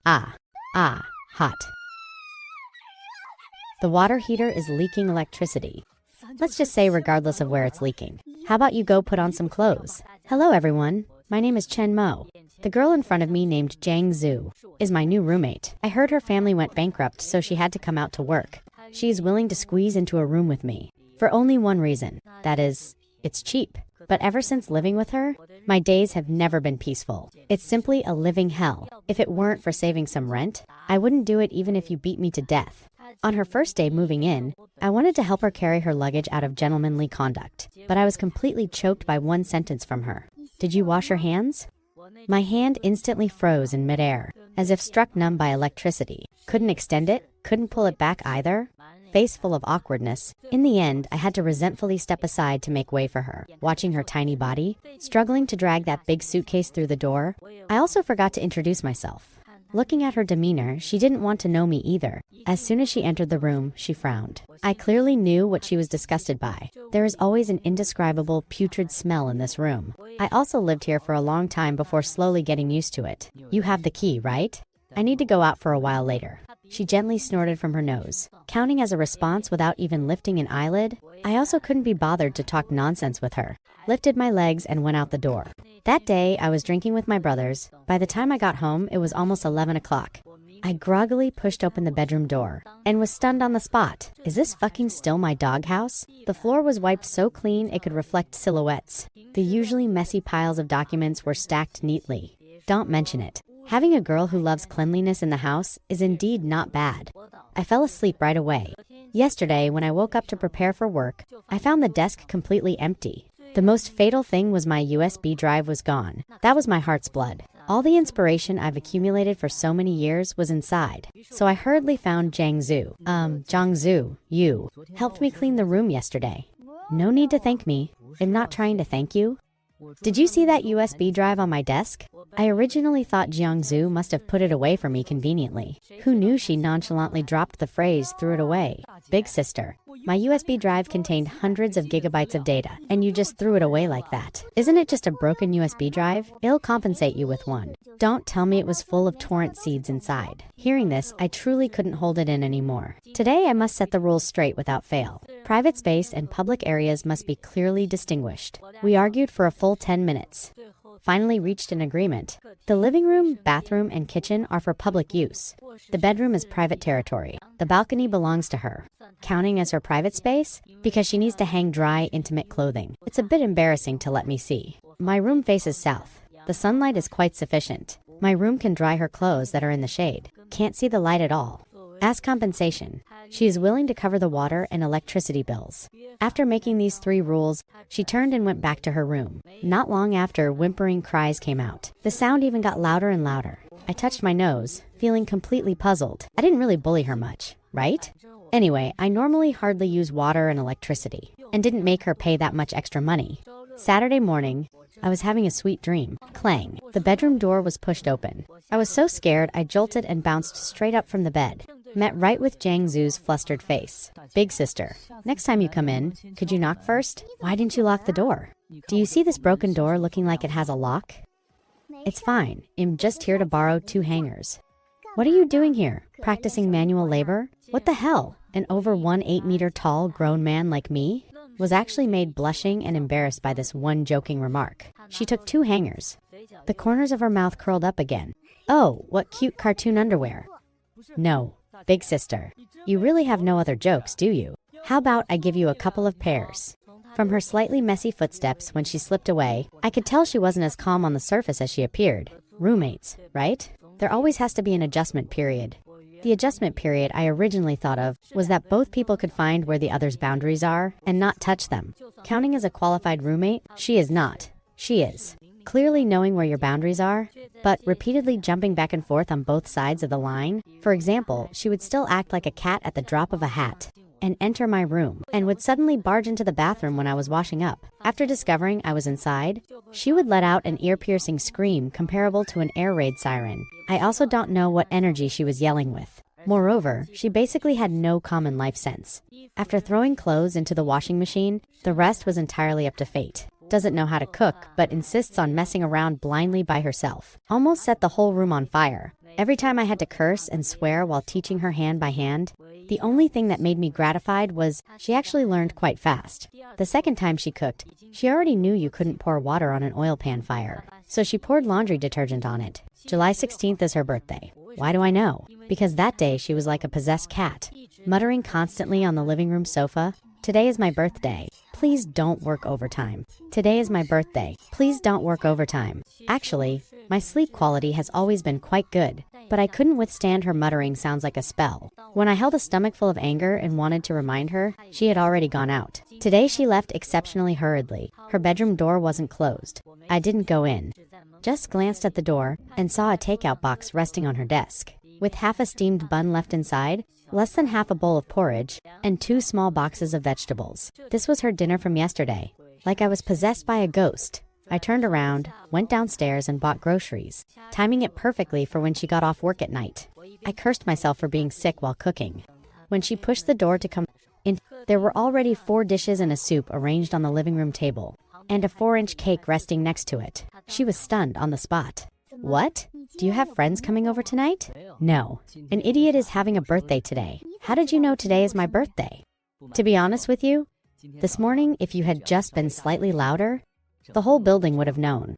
Hot. The water heater is leaking electricity. Let's just say regardless of where it's leaking. How about you go put on some clothes? Hello everyone, my name is Chen Mo. The girl in front of me named Jiang Zhu is my new roommate. I heard her family went bankrupt, so she had to come out to work. She is willing to squeeze into a room with me. For only one reason, that is, it's cheap. But ever since living with her, my days have never been peaceful. It's simply a living hell. If it weren't for saving some rent, I wouldn't do it even if you beat me to death. On her first day moving in, I wanted to help her carry her luggage out of gentlemanly conduct, but I was completely choked by one sentence from her. Did you wash your hands? My hand instantly froze in midair, as if struck numb by electricity. Couldn't extend it, couldn't pull it back either. Face full of awkwardness. In the end, I had to resentfully step aside to make way for her, watching her tiny body, struggling to drag that big suitcase through the door. I also forgot to introduce myself. Looking at her demeanor, she didn't want to know me either. As soon as she entered the room, she frowned. I clearly knew what she was disgusted by. There is always an indescribable, putrid smell in this room. I also lived here for a long time before slowly getting used to it. You have the key, right? I need to go out for a while later. She gently snorted from her nose, counting as a response without even lifting an eyelid. I also couldn't be bothered to talk nonsense with her. Lifted my legs and went out the door. That day, I was drinking with my brothers. By the time I got home, it was almost 11 o'clock. I groggily pushed open the bedroom door and was stunned on the spot. Is this fucking still my doghouse? The floor was wiped so clean it could reflect silhouettes. The usually messy piles of documents were stacked neatly. Don't mention it. Having a girl who loves cleanliness in the house is indeed not bad. I fell asleep right away. Yesterday, when I woke up to prepare for work, I found the desk completely empty. The most fatal thing was my USB drive was gone. That was my heart's blood. All the inspiration I've accumulated for so many years was inside. So I hurriedly found Jiang Zhu, you helped me clean the room yesterday. No need to thank me. I'm not trying to thank you. Did you see that USB drive on my desk? I originally thought Jiang Zhu must have put it away for me conveniently. Who knew she nonchalantly dropped the phrase, threw it away? Big sister. My USB drive contained hundreds of gigabytes of data, and you just threw it away like that. Isn't it just a broken USB drive? It'll compensate you with one. Don't tell me it was full of torrent seeds inside. Hearing this, I truly couldn't hold it in anymore. Today I must set the rules straight without fail. Private space and public areas must be clearly distinguished. We argued for a full 10 minutes. Finally reached an agreement. The living room, bathroom, and kitchen are for public use. The bedroom is private territory. The balcony belongs to her, counting as her private space because she needs to hang dry, intimate clothing. It's a bit embarrassing to let me see. My room faces south. The sunlight is quite sufficient. My room can dry her clothes that are in the shade. Can't see the light at all. As compensation, she is willing to cover the water and electricity bills. After making these 3 rules, she turned and went back to her room. Not long after, whimpering cries came out. The sound even got louder and louder. I touched my nose, feeling completely puzzled. I didn't really bully her much, right? Anyway, I normally hardly use water and electricity, and didn't make her pay that much extra money. Saturday morning, I was having a sweet dream. Clang. The bedroom door was pushed open. I was so scared I jolted and bounced straight up from the bed. Met right with Jiang Zhu's flustered face. Big sister, next time you come in, could you knock first? Why didn't you lock the door? Do you see this broken door looking like it has a lock? It's fine. I'm just here to borrow 2 hangers. What are you doing here? Practicing manual labor? What the hell? An over 1.8-meter tall grown man like me was actually made blushing and embarrassed by this one joking remark. She took 2 hangers. The corners of her mouth curled up again. Oh, what cute cartoon underwear. No, big sister, you really have no other jokes, do you? How about I give you a couple of pairs? From her slightly messy footsteps when she slipped away, I could tell she wasn't as calm on the surface as she appeared. Roommates, right? There always has to be an adjustment period. The adjustment period I originally thought of was that both people could find where the other's boundaries are and not touch them. Counting as a qualified roommate, she is not. She is. Clearly knowing where your boundaries are, but repeatedly jumping back and forth on both sides of the line. For example, she would still act like a cat at the drop of a hat and enter my room, and would suddenly barge into the bathroom when I was washing up. After discovering I was inside, she would let out an ear-piercing scream comparable to an air raid siren. I also don't know what energy she was yelling with. Moreover, she basically had no common life sense. After throwing clothes into the washing machine, the rest was entirely up to fate. doesn't know how to cook, but insists on messing around blindly by herself. Almost set the whole room on fire. Every time I had to curse and swear while teaching her hand by hand, the only thing that made me gratified was she actually learned quite fast. The second time she cooked, she already knew you couldn't pour water on an oil pan fire, so she poured laundry detergent on it. July 16th is her birthday. Why do I know? Because that day she was like a possessed cat, muttering constantly on the living room sofa, "Today is my birthday. Please don't work overtime. Today is my birthday. Please don't work overtime." Actually, my sleep quality has always been quite good, but I couldn't withstand her muttering sounds like a spell. When I held a stomach full of anger and wanted to remind her, she had already gone out. Today she left exceptionally hurriedly. Her bedroom door wasn't closed. I didn't go in. Just glanced at the door and saw a takeout box resting on her desk, with half a steamed bun left inside, less than half a bowl of porridge, and 2 small boxes of vegetables. This was her dinner from yesterday. Like I was possessed by a ghost, I turned around, went downstairs and bought groceries, timing it perfectly for when she got off work at night. I cursed myself for being sick while cooking. When she pushed the door to come in, there were already 4 dishes and a soup arranged on the living room table, and a 4-inch cake resting next to it. She was stunned on the spot. "What? Do you have friends coming over tonight?" "No. An idiot is having a birthday today." "How did you know today is my birthday?" To be honest with you, this morning, if you had just been slightly louder, the whole building would have known.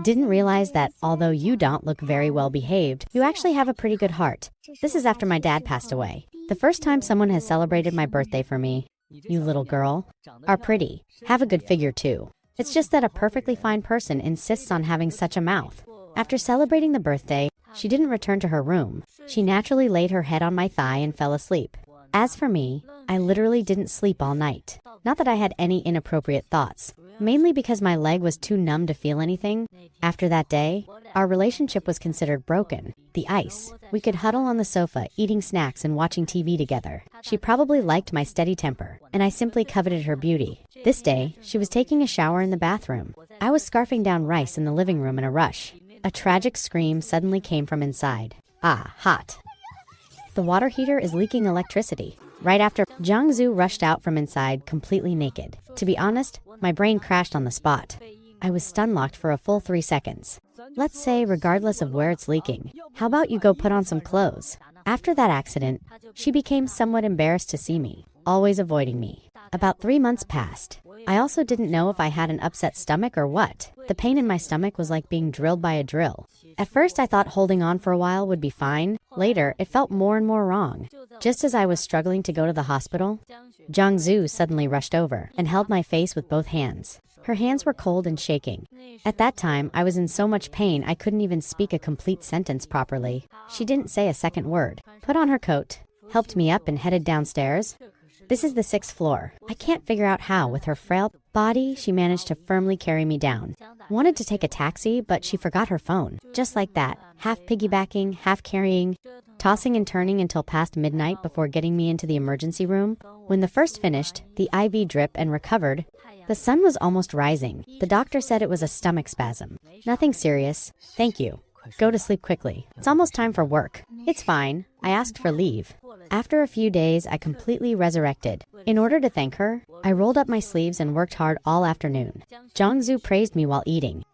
Didn't realize that although you don't look very well behaved, you actually have a pretty good heart. This is after my dad passed away. The first time someone has celebrated my birthday for me. You little girl are pretty. Have a good figure too. It's just that a perfectly fine person insists on having such a mouth. After celebrating the birthday, she didn't return to her room. She naturally laid her head on my thigh and fell asleep. As for me, I literally didn't sleep all night. Not that I had any inappropriate thoughts, mainly because my leg was too numb to feel anything. After that day, our relationship was considered broken. The ice. We could huddle on the sofa, eating snacks and watching TV together. She probably liked my steady temper, and I simply coveted her beauty. This day, she was taking a shower in the bathroom. I was scarfing down rice in the living room in a rush. A tragic scream suddenly came from inside. Ah, hot. The water heater is leaking electricity. Right after, Jiangzu rushed out from inside completely naked. To be honest, my brain crashed on the spot. I was stun-locked for a full 3 seconds. Let's say, regardless of where it's leaking, how about you go put on some clothes? After that accident, she became somewhat embarrassed to see me, always avoiding me. About 3 months passed. I also didn't know if I had an upset stomach or what. The pain in my stomach was like being drilled by a drill. At first I thought holding on for a while would be fine. Later, it felt more and more wrong. Just as I was struggling to go to the hospital, Jiangzu suddenly rushed over and held my face with both hands. Her hands were cold and shaking. At that time, I was in so much pain I couldn't even speak a complete sentence properly. She didn't say a second word, put on her coat, helped me up and headed downstairs. This is the 6th floor. I can't figure out how, with her frail body, she managed to firmly carry me down. Wanted to take a taxi, but she forgot her phone. Just like that, half piggybacking, half carrying, tossing and turning until past midnight before getting me into the emergency room. When the first finished, the IV drip and recovered, the sun was almost rising. The doctor said it was a stomach spasm. Nothing serious. Thank you. Go to sleep quickly. It's almost time for work. It's fine. I asked for leave. After a few days, I completely resurrected. In order to thank her, I rolled up my sleeves and worked hard all afternoon. Jiangzu praised me while eating.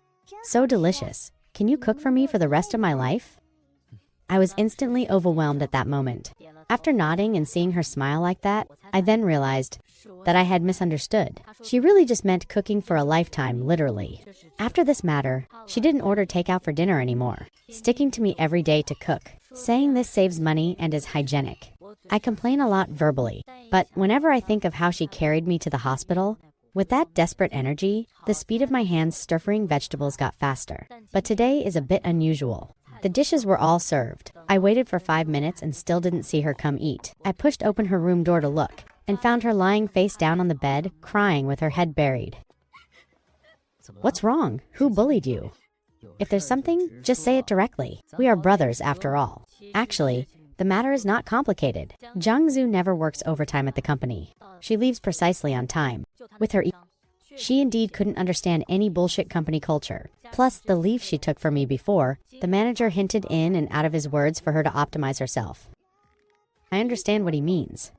"So delicious. Can you cook for me for the rest of my life?" I was instantly overwhelmed at that moment. After nodding and seeing her smile like that, I then realized that I had misunderstood. She really just meant cooking for a lifetime, literally. After this matter, she didn't order takeout for dinner anymore, sticking to me every day to cook, saying this saves money and is hygienic. I complain a lot verbally, but whenever I think of how she carried me to the hospital, with that desperate energy, the speed of my hands stir-frying vegetables got faster. But today is a bit unusual. The dishes were all served. I waited for 5 minutes and still didn't see her come eat. I pushed open her room door to look, and found her lying face down on the bed, crying with her head buried. "What's wrong? Who bullied you? If there's something, just say it directly. We are brothers after all." Actually, the matter is not complicated. Jiangzu never works overtime at the company. She leaves precisely on time. With her she indeed couldn't understand any bullshit company culture. Plus, the leave she took for me before, the manager hinted in and out of his words for her to optimize herself. I understand what he means.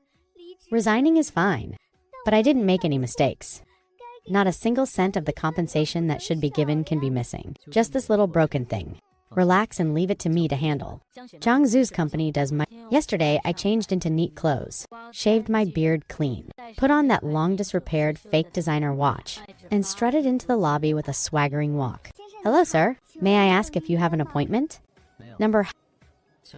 Resigning is fine, but I didn't make any mistakes. Not a single cent of the compensation that should be given can be missing. Just this little broken thing. Relax and leave it to me to handle. Jiangzu's company does my... Yesterday, I changed into neat clothes, shaved my beard clean, put on that long disrepaired fake designer watch, and strutted into the lobby with a swaggering walk. Hello, sir. May I ask if you have an appointment? Number...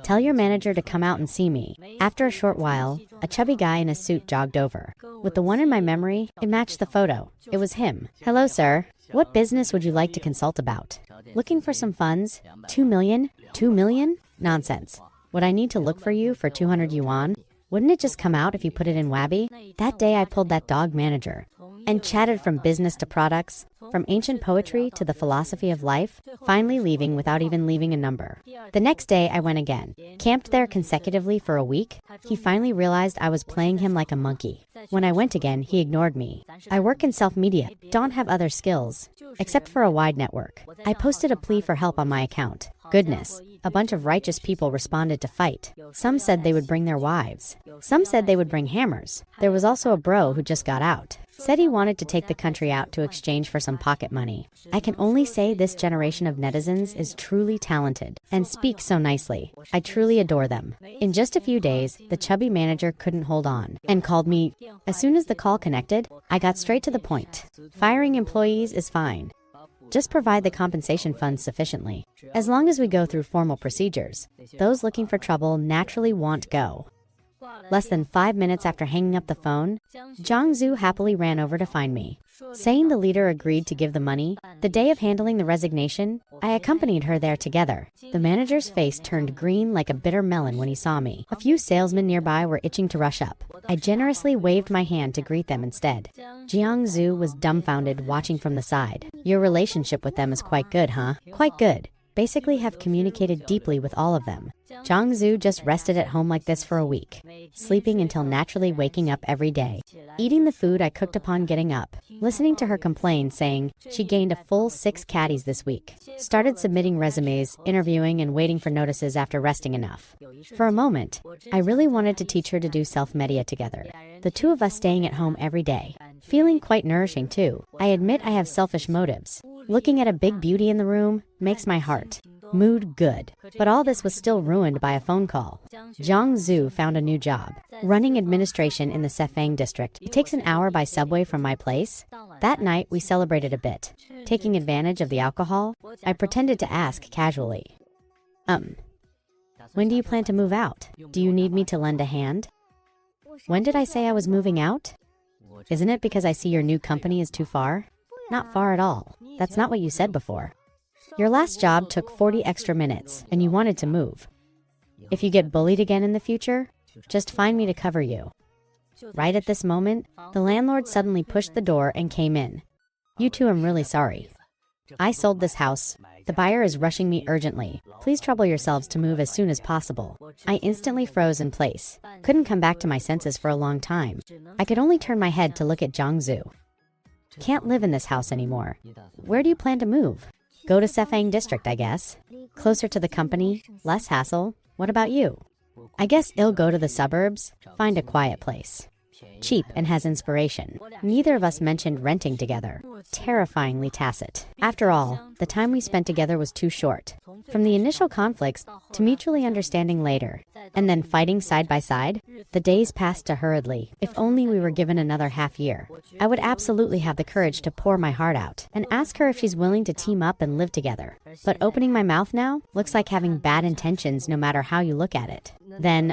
Tell your manager to come out and see me. After a short while, a chubby guy in a suit jogged over. With the one in my memory, it matched the photo. It was him. Hello, sir. What business would you like to consult about? Looking for some funds? 2 million? 2 million? Nonsense. Would I need to look for you for 200 yuan? Wouldn't it just come out if you put it in Wabi? That day I pulled that dog manager and chatted from business to products, from ancient poetry to the philosophy of life, finally leaving without even leaving a number. The next day I went again, camped there consecutively for a week. He finally realized I was playing him like a monkey. When I went again, he ignored me. I work in self-media, don't have other skills, except for a wide network. I posted a plea for help on my account. Goodness, a bunch of righteous people responded to fight. Some said they would bring their wives. Some said they would bring hammers. There was also a bro who just got out. Said he wanted to take the country out to exchange for some pocket money. I can only say this generation of netizens is truly talented and speaks so nicely. I truly adore them. In just a few days, the chubby manager couldn't hold on and called me. As soon as the call connected, I got straight to the point. Firing employees is fine. Just provide the compensation funds sufficiently. As long as we go through formal procedures, those looking for trouble naturally won't go. Less than 5 minutes after hanging up the phone, Jiangzu happily ran over to find me. Saying the leader agreed to give the money, the day of handling the resignation, I accompanied her there together. The manager's face turned green like a bitter melon when he saw me. A few salesmen nearby were itching to rush up. I generously waved my hand to greet them instead. Jiangzu was dumbfounded, watching from the side. Your relationship with them is quite good, huh? Quite good. Basically have communicated deeply with all of them. Jiangzu just rested at home like this for a week, sleeping until naturally waking up every day, eating the food I cooked upon getting up, listening to her complain saying she gained a full 6 caddies this week, started submitting resumes, interviewing and waiting for notices after resting enough. For a moment, I really wanted to teach her to do self-media together, the two of us staying at home every day, feeling quite nourishing too. I admit I have selfish motives. Looking at a big beauty in the room makes my heart, mood good. But all this was still ruined by a phone call. Jiangzu found a new job, running administration in the Sefang district. It takes an hour by subway from my place. That night, we celebrated a bit. Taking advantage of the alcohol, I pretended to ask casually. When do you plan to move out? Do you need me to lend a hand? When did I say I was moving out? Isn't it because I see your new company is too far? Not far at all. That's not what you said before. Your last job took 40 extra minutes, and you wanted to move. If you get bullied again in the future, just find me to cover you. Right at this moment, the landlord suddenly pushed the door and came in. You two, I'm really sorry. I sold this house. The buyer is rushing me urgently. Please trouble yourselves to move as soon as possible. I instantly froze in place. Couldn't come back to my senses for a long time. I could only turn my head to look at Jiangzu. Can't live in this house anymore. Where do you plan to move? Go to Sefang district, I guess. Closer to the company, less hassle. What about you? I guess I'll go to the suburbs, find a quiet place. Cheap and has inspiration. Neither of us mentioned renting together. Terrifyingly tacit. After all, the time we spent together was too short. From the initial conflicts to mutually understanding later, and then fighting side by side, the days passed too hurriedly. If only we were given another half year, I would absolutely have the courage to pour my heart out and ask her if she's willing to team up and live together. But opening my mouth now looks like having bad intentions no matter how you look at it. Then,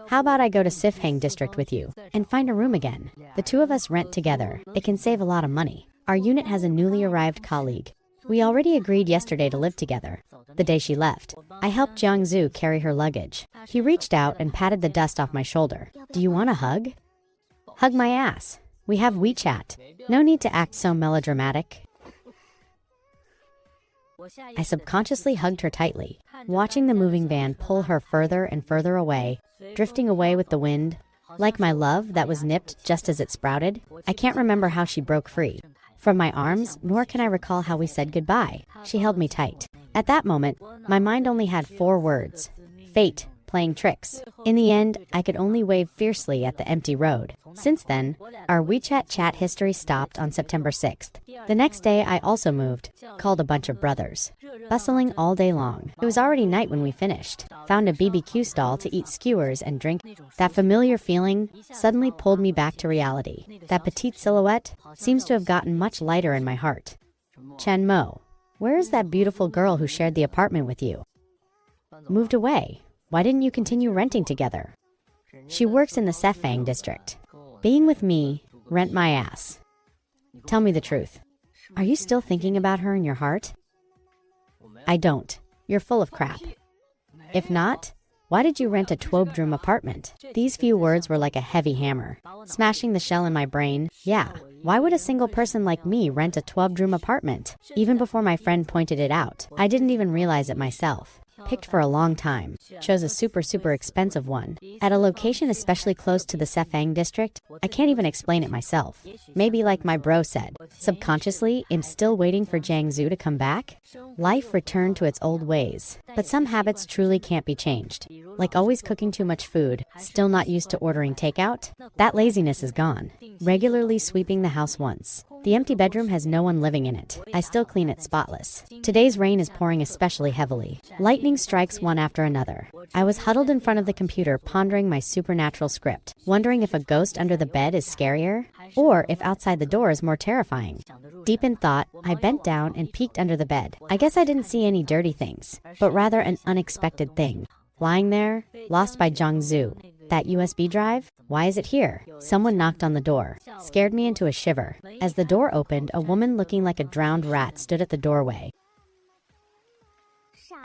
how about I go to Sifhang district with you and find a room again? The two of us rent together. It can save a lot of money. Our unit has a newly arrived colleague. We already agreed yesterday to live together. The day she left, I helped Jiangzu carry her luggage. He reached out and patted the dust off my shoulder. Do you want a hug? Hug my ass. We have WeChat. No need to act so melodramatic. I subconsciously hugged her tightly, watching the moving van pull her further and further away, drifting away with the wind. Like my love that was nipped just as it sprouted, I can't remember how she broke free from my arms, nor can I recall how we said goodbye. She held me tight. At that moment, my mind only had 4 words. Fate, playing tricks. In the end, I could only wave fiercely at the empty road. Since then, our WeChat chat history stopped on September 6th. The next day, I also moved, called a bunch of brothers. Bustling all day long. It was already night when we finished. Found a BBQ stall to eat skewers and drink. That familiar feeling suddenly pulled me back to reality. That petite silhouette seems to have gotten much lighter in my heart. Chen Mo, where is that beautiful girl who shared the apartment with you? Moved away. Why didn't you continue renting together? She works in the Sefang district. Being with me, rent my ass. Tell me the truth. Are you still thinking about her in your heart? I don't. You're full of crap. If not, why did you rent a 12-bedroom apartment? These few words were like a heavy hammer, smashing the shell in my brain. Yeah, why would a single person like me rent a 12-bedroom apartment? Even before my friend pointed it out, I didn't even realize it myself. Picked for a long time. Chose a super expensive one. At a location especially close to the Sefang district, I can't even explain it myself. Maybe like my bro said, subconsciously, I'm still waiting for Jiangsu to come back. Life returned to its old ways. But some habits truly can't be changed. Like always cooking too much food, still not used to ordering takeout. That laziness is gone. Regularly sweeping the house once. The empty bedroom has no one living in it. I still clean it spotless. Today's rain is pouring especially heavily. Lightning strikes one after another. I was huddled in front of the computer pondering my supernatural script, wondering if a ghost under the bed is scarier, or if outside the door is more terrifying. Deep in thought, I bent down and peeked under the bed. I guess I didn't see any dirty things, but rather an unexpected thing. Lying there, lost by Jiangsu. That USB drive? Why is it here? Someone knocked on the door. Scared me into a shiver. As the door opened, a woman looking like a drowned rat stood at the doorway.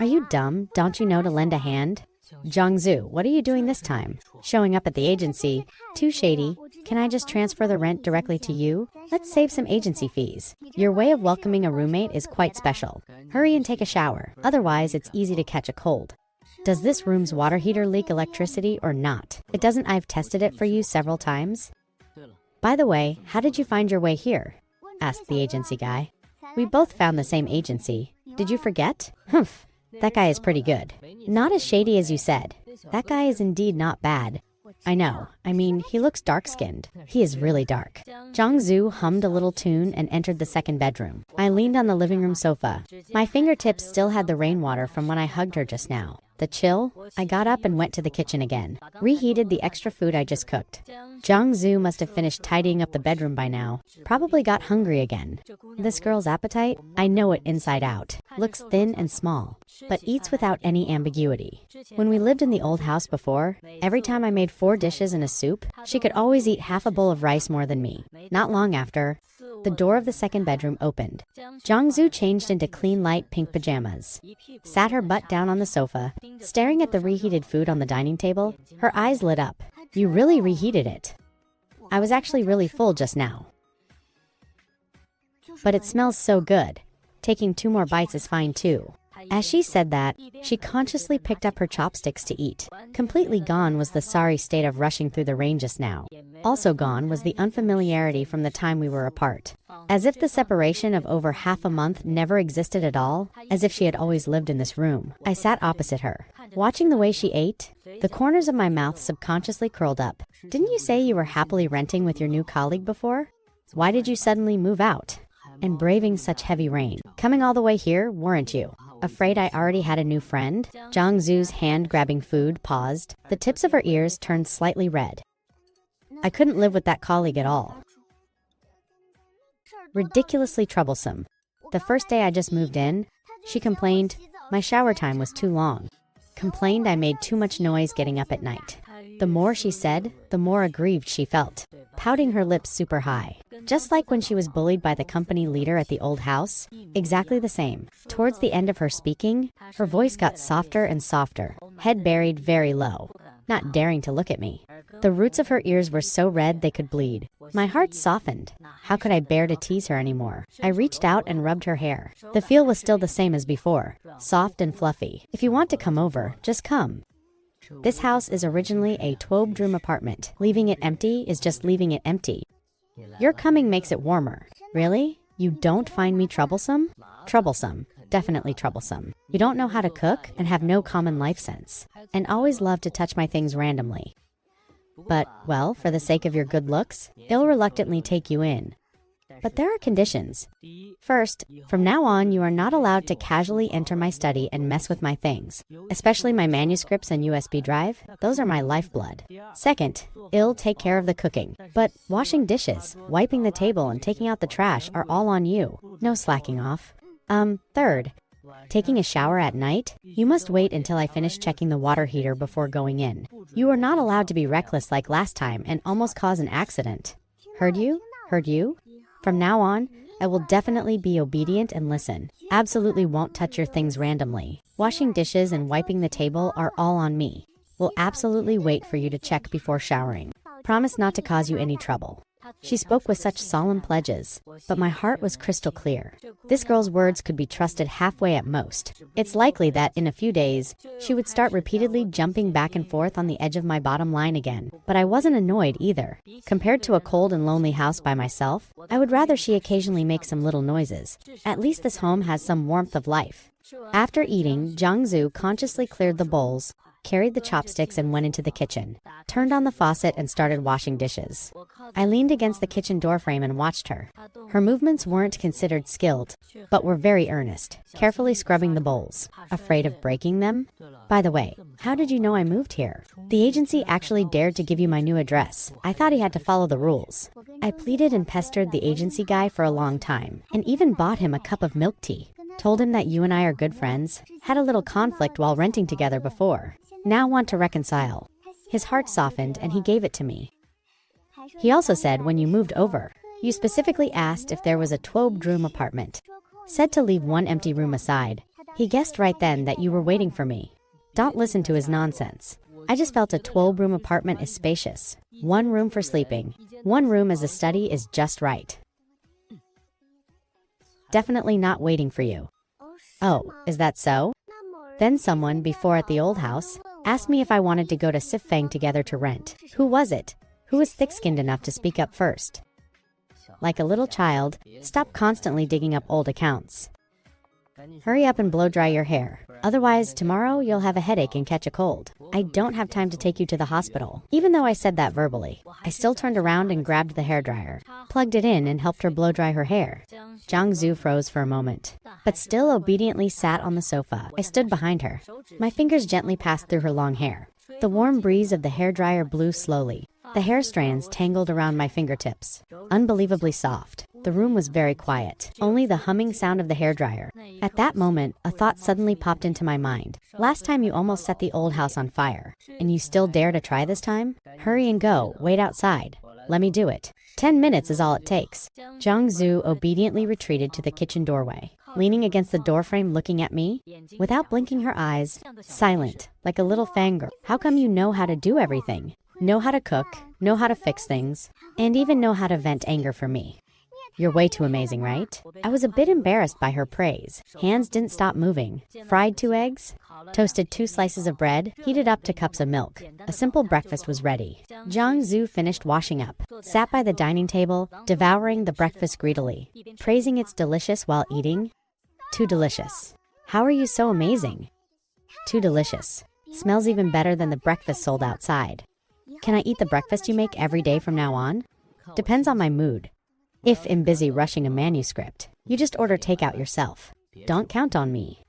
Are you dumb? Don't you know to lend a hand? Jiangsu, what are you doing this time? Showing up at the agency. Too shady. Can I just transfer the rent directly to you? Let's save some agency fees. Your way of welcoming a roommate is quite special. Hurry and take a shower. Otherwise, it's easy to catch a cold. Does this room's water heater leak electricity or not? It doesn't. I've tested it for you several times. By the way, how did you find your way here? Asked the agency guy. We both found the same agency. Did you forget? Humph. That guy is pretty good. Not as shady as you said. That guy is indeed not bad. I know. I mean, he looks dark-skinned. He is really dark. Jiangsu hummed a little tune and entered the second bedroom. I leaned on the living room sofa. My fingertips still had the rainwater from when I hugged her just now. The chill? I got up and went to the kitchen again. Reheated the extra food I just cooked. Jiangsu must have finished tidying up the bedroom by now. Probably got hungry again. This girl's appetite? I know it inside out. Looks thin and small, but eats without any ambiguity. When we lived in the old house before, every time I made 4 dishes and a soup, she could always eat half a bowl of rice more than me. Not long after, the door of the second bedroom opened. Jiangsu changed into clean light pink pajamas. Sat her butt down on the sofa, staring at the reheated food on the dining table. Her eyes lit up. You really reheated it. I was actually really full just now. But it smells so good. Taking 2 more bites is fine too. As she said that, she consciously picked up her chopsticks to eat. Completely gone was the sorry state of rushing through the rain just now. Also gone was the unfamiliarity from the time we were apart. As if the separation of over half a month never existed at all, as if she had always lived in this room. I sat opposite her. Watching the way she ate, the corners of my mouth subconsciously curled up. Didn't you say you were happily renting with your new colleague before? Why did you suddenly move out? And braving such heavy rain. Coming all the way here, weren't you? Afraid I already had a new friend? Jiangsu's hand grabbing food paused. The tips of her ears turned slightly red. I couldn't live with that colleague at all. Ridiculously troublesome. The first day I just moved in, she complained my shower time was too long. Complained I made too much noise getting up at night. The more she said, the more aggrieved she felt, pouting her lips super high. Just like when she was bullied by the company leader at the old house. Exactly the same. Towards the end of her speaking, her voice got softer and softer, head buried very low, not daring to look at me. The roots of her ears were so red they could bleed. My heart softened. How could I bear to tease her anymore? I reached out and rubbed her hair. The feel was still the same as before, soft and fluffy. If you want to come over, just come. This house is originally a 12-bedroom apartment. Leaving it empty is just leaving it empty. Your coming makes it warmer. Really? You don't find me troublesome? Troublesome. definitely troublesome. You don't know how to cook and have no common life sense, and always love to touch my things randomly. But, well, for the sake of your good looks, they'll reluctantly take you in. But there are conditions. First, from now on, you are not allowed to casually enter my study and mess with my things, especially my manuscripts and USB drive. Those are my lifeblood. Second, I'll take care of the cooking, but washing dishes, wiping the table, and taking out the trash are all on you. No slacking off. Third, taking a shower at night? You must wait until I finish checking the water heater before going in. You are not allowed to be reckless like last time and almost cause an accident. Heard you? Heard you? From now on, I will definitely be obedient and listen. Absolutely won't touch your things randomly. Washing dishes and wiping the table are all on me. Will absolutely wait for you to check before showering. Promise not to cause you any trouble. She spoke with such solemn pledges, but my heart was crystal clear. This girl's words could be trusted halfway at most. It's likely that in a few days, she would start repeatedly jumping back and forth on the edge of my bottom line again. But I wasn't annoyed either. Compared to a cold and lonely house by myself, I would rather she occasionally make some little noises. At least this home has some warmth of life. After eating, Jiangzu consciously cleared the bowls, carried the chopsticks and went into the kitchen, turned on the faucet and started washing dishes. I leaned against the kitchen doorframe and watched her. Her movements weren't considered skilled, but were very earnest, carefully scrubbing the bowls. Afraid of breaking them? By the way, how did you know I moved here? The agency actually dared to give you my new address. I thought he had to follow the rules. I pleaded and pestered the agency guy for a long time, and even bought him a cup of milk tea. Told him that you and I are good friends, had a little conflict while renting together before. Now want to reconcile. His heart softened and he gave it to me. He also said when you moved over, you specifically asked if there was a 12-room apartment. Said to leave one empty room aside. He guessed right then that you were waiting for me. Don't listen to his nonsense. I just felt a 12-room apartment is spacious. One room for sleeping. One room as a study is just right. Definitely not waiting for you. Oh, is that so? Then someone, before at the old house, asked me if I wanted to go to Sifang together to rent. Who was it? Who was thick-skinned enough to speak up first? Like a little child, stop constantly digging up old accounts. Hurry up and blow-dry your hair. Otherwise, tomorrow you'll have a headache and catch a cold. I don't have time to take you to the hospital. Even though I said that verbally, I still turned around and grabbed the hairdryer, plugged it in and helped her blow-dry her hair. Jiangzu froze for a moment, but still obediently sat on the sofa. I stood behind her. My fingers gently passed through her long hair. The warm breeze of the hairdryer blew slowly. The hair strands tangled around my fingertips. Unbelievably soft. The room was very quiet. Only the humming sound of the hairdryer. At that moment, a thought suddenly popped into my mind. Last time you almost set the old house on fire. And you still dare to try this time? Hurry and go. Wait outside. Let me do it. 10 minutes is all it takes. Jiangzu obediently retreated to the kitchen doorway, leaning against the doorframe looking at me. Without blinking her eyes, silent, like a little fangirl. How come you know how to do everything? Know how to cook, know how to fix things, and even know how to vent anger for me. You're way too amazing, right? I was a bit embarrassed by her praise. Hands didn't stop moving. Fried 2 eggs, toasted 2 slices of bread, heated up to cups of milk. A simple breakfast was ready. Jiangzu finished washing up, sat by the dining table, devouring the breakfast greedily, praising it's delicious while eating. Too delicious. How are you so amazing? Too delicious. Smells even better than the breakfast sold outside. Can I eat the breakfast you make every day from now on? Depends on my mood. If I'm busy rushing a manuscript, you just order takeout yourself. Don't count on me.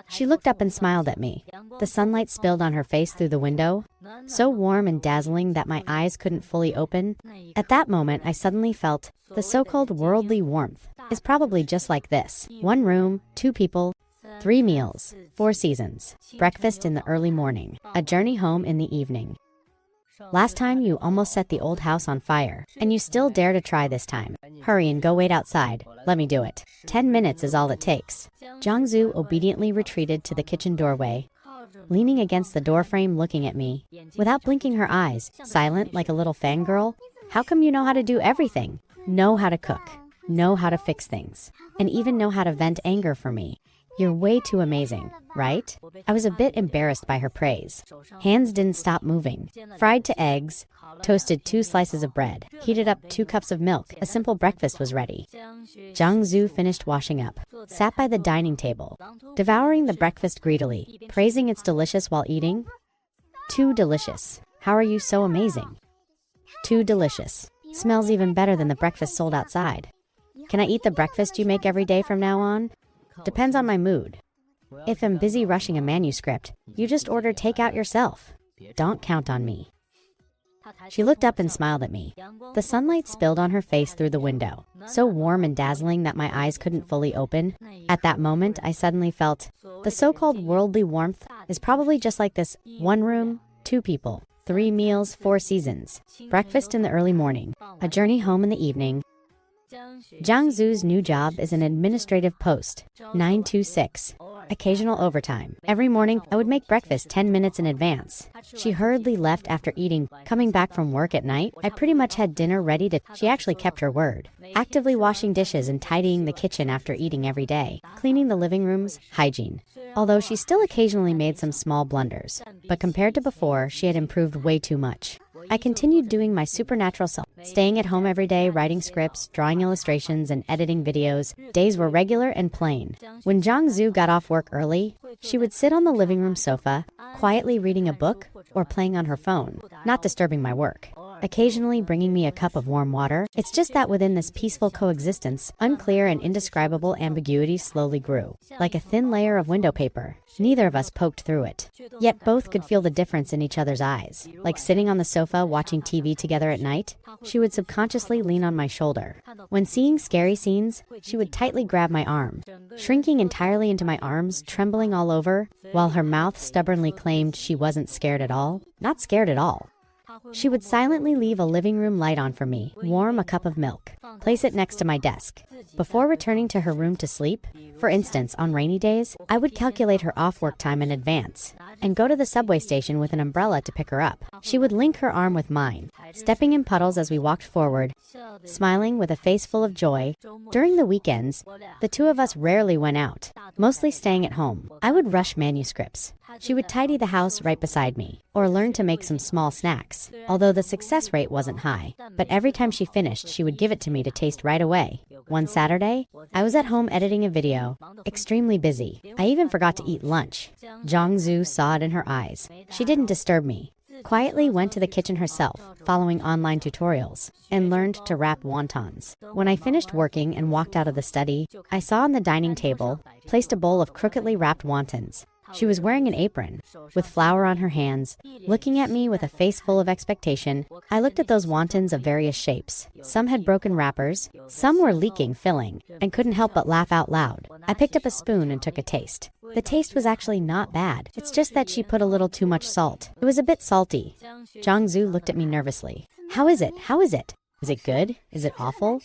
She looked up and smiled at me. The sunlight spilled on her face through the window, so warm and dazzling that my eyes couldn't fully open. At that moment, I suddenly felt the so-called worldly warmth is probably just like this. 1 room, 2 people, 3 meals, 4 seasons, breakfast in the early morning, a journey home in the evening. Last time you almost set the old house on fire, and you still dare to try this time. Hurry and go wait outside. Let me do it. 10 minutes is all it takes. Jiangzu obediently retreated to the kitchen doorway, leaning against the doorframe looking at me. Without blinking her eyes, silent like a little fangirl. How come you know how to do everything? Know how to cook, know how to fix things, and even know how to vent anger for me. You're way too amazing, right? I was a bit embarrassed by her praise. Hands didn't stop moving. Fried to eggs, toasted 2 slices of bread, heated up 2 cups of milk. A simple breakfast was ready. Jiang Zhu finished washing up, sat by the dining table, devouring the breakfast greedily, praising it's delicious while eating. Too delicious. How are you so amazing? Too delicious. Smells even better than the breakfast sold outside. Can I eat the breakfast you make every day from now on? Depends on my mood. If I'm busy rushing a manuscript, you just order takeout yourself. Don't count on me. She looked up and smiled at me. The sunlight spilled on her face through the window, so warm and dazzling that my eyes couldn't fully open. At that moment, I suddenly felt the so-called worldly warmth is probably just like this: 1 room, 2 people, 3 meals, 4 seasons, breakfast in the early morning, a journey home in the evening. Jiang Zhu's new job is an administrative post, 9 to 6, occasional overtime. Every morning, I would make breakfast 10 minutes in advance. She hurriedly left after eating. Coming back from work at night, I pretty much had dinner ready to. She actually kept her word. Actively washing dishes and tidying the kitchen after eating every day. Cleaning the living rooms, hygiene. Although she still occasionally made some small blunders. But compared to before, she had improved way too much. I continued doing my supernatural self, staying at home every day, writing scripts, drawing illustrations, and editing videos. Days were regular and plain. When Jiang Zhu got off work early, she would sit on the living room sofa, quietly reading a book or playing on her phone, not disturbing my work. Occasionally bringing me a cup of warm water. It's just that within this peaceful coexistence, unclear and indescribable ambiguity slowly grew, like a thin layer of window paper. Neither of us poked through it, yet both could feel the difference in each other's eyes. Like sitting on the sofa watching TV together at night, she would subconsciously lean on my shoulder. When seeing scary scenes, she would tightly grab my arm, shrinking entirely into my arms, trembling all over, while her mouth stubbornly claimed she wasn't scared at all. Not scared at all. She would silently leave a living room light on for me, warm a cup of milk, place it next to my desk. Before returning to her room to sleep, for instance, on rainy days, I would calculate her off-work time in advance and go to the subway station with an umbrella to pick her up. She would link her arm with mine, stepping in puddles as we walked forward, smiling with a face full of joy. During the weekends, the two of us rarely went out, mostly staying at home. I would rush manuscripts. She would tidy the house right beside me, or learn to make some small snacks, although the success rate wasn't high. But every time she finished, she would give it to me to taste right away. One Saturday, I was at home editing a video, extremely busy. I even forgot to eat lunch. Jiang Zhu saw it in her eyes. She didn't disturb me. Quietly went to the kitchen herself, following online tutorials, and learned to wrap wontons. When I finished working and walked out of the study, I saw on the dining table, placed a bowl of crookedly wrapped wontons. She was wearing an apron, with flour on her hands, looking at me with a face full of expectation. I looked at those wontons of various shapes. Some had broken wrappers, some were leaking filling, and couldn't help but laugh out loud. I picked up a spoon and took a taste. The taste was actually not bad. It's just that she put a little too much salt. It was a bit salty. Jiang Zhu looked at me nervously. How is it? How is it? Is it good? Is it awful?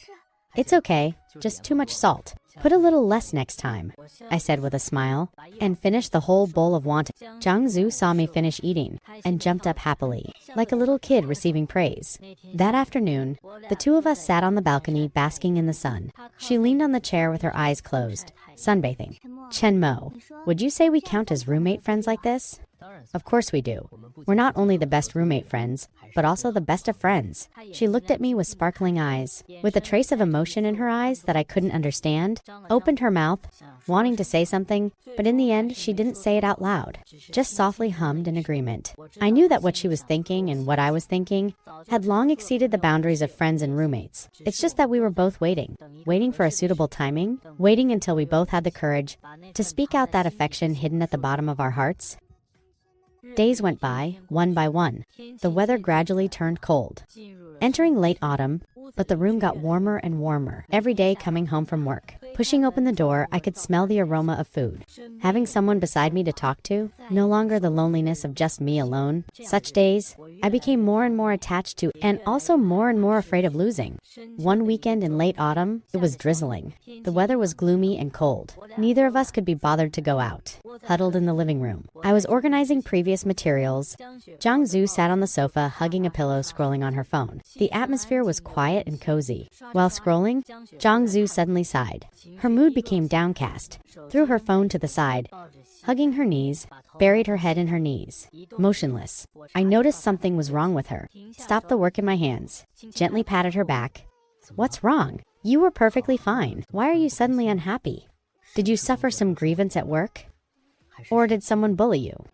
It's okay, just too much salt. Put a little less next time, I said with a smile, and finished the whole bowl of wontons. Jiang Zhu saw me finish eating and jumped up happily, like a little kid receiving praise. That afternoon, the two of us sat on the balcony basking in the sun. She leaned on the chair with her eyes closed, sunbathing. Chen Mo, would you say we count as roommate friends like this? Of course we do. We're not only the best roommate friends, but also the best of friends. She looked at me with sparkling eyes, with a trace of emotion in her eyes that I couldn't understand, opened her mouth, wanting to say something, but in the end she didn't say it out loud, just softly hummed in agreement. I knew that what she was thinking and what I was thinking had long exceeded the boundaries of friends and roommates. It's just that we were both waiting for a suitable timing, waiting until we both had the courage to speak out that affection hidden at the bottom of our hearts. Days went by, one by one. The weather gradually turned cold. Entering late autumn, but the room got warmer and warmer. Every day coming home from work, pushing open the door, I could smell the aroma of food. Having someone beside me to talk to, no longer the loneliness of just me alone. Such days, I became more and more attached to and also more and more afraid of losing. One weekend in late autumn, it was drizzling. The weather was gloomy and cold. Neither of us could be bothered to go out. Huddled in the living room, I was organizing previous materials. Jiangsu sat on the sofa, hugging a pillow, scrolling on her phone. The atmosphere was quiet and cozy. While scrolling, Jiangsu suddenly sighed. Her mood became downcast. Threw her phone to the side, hugging her knees, buried her head in her knees. Motionless. I noticed something was wrong with her. Stopped the work in my hands. Gently patted her back. What's wrong? You were perfectly fine. Why are you suddenly unhappy? Did you suffer some grievance at work? Or did someone bully you?